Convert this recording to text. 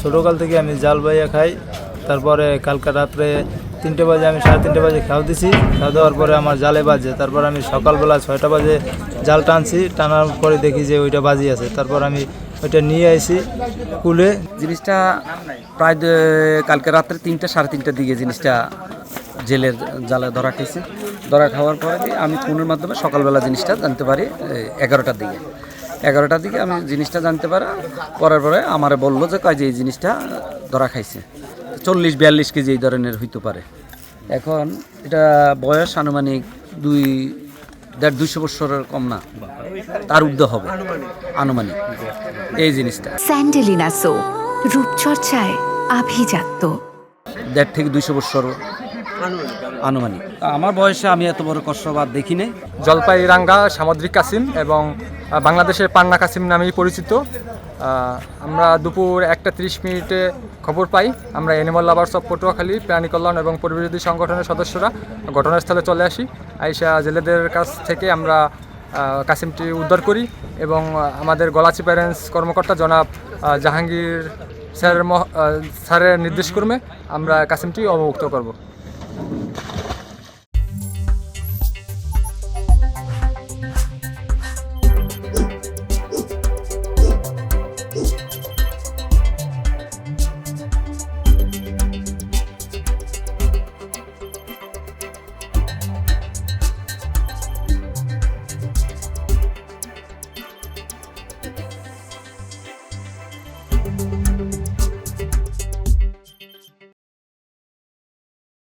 ছোটোকাল থেকে আমি জাল বাইয়া খাই। তারপরে কালকে রাত্রে 3টে বাজে, আমি 3:30 বাজে খাওয়া দিছি। খাওয়া দেওয়ার পরে আমার জালে বাজে। তারপর আমি সকালবেলা 6টা বাজে জাল টানছি। টানার পরে দেখি যে ওইটা বাজি আছে। তারপর আমি ওইটা নিয়ে আইছি কুলে। জিনিসটা প্রায় কালকে রাত্রে 3টা 3:30টার দিকে জিনিসটা জেলের জালে ধরা খেয়েছি। ধরা খাওয়ার পরে আমি ফোনের মাধ্যমে সকালবেলা জিনিসটা জানতে পারি 11টার দিকে আমি জিনিসটা জানতে পারি। করার পরে আমারে বললো যে কয় যে এই জিনিসটা ধরা খাইছে 40-42 কেজি এই ধরনের হইতে পারে। এখন এটা বয়স আনুমানিক 250 বছরের কম না, তার ঊর্ধ্ব হবে আনুমানিক এই জিনিসটা। স্যান্ডেলিনা সো, রূপচর্চায় আভিজাত্য। 1.5 থেকে 200 বছর আনুমানিক। আমার বয়সে আমি এত বড় কষ্টবাদ দেখি নাই। জলপাইরাঙ্গা সামুদ্রিক কাসিম এবং বাংলাদেশের পান্না কাসিম নামেই পরিচিত। আমরা দুপুর 1:30 খবর পাই। আমরা অ্যানিমাল লাভার্স অফ পটুয়াখালী প্রাণী কল্যাণ এবং পরিবেশবিধি সংগঠনের সদস্যরা ঘটনাস্থলে চলে আসি। আইসা জেলেদের কাছ থেকে আমরা কাসিমটি উদ্ধার করি এবং আমাদের গলাচিপা রেঞ্জ কর্মকর্তা জনাব জাহাঙ্গীর স্যারের নির্দেশক্রমে আমরা কাসিমটি অবমুক্ত করব।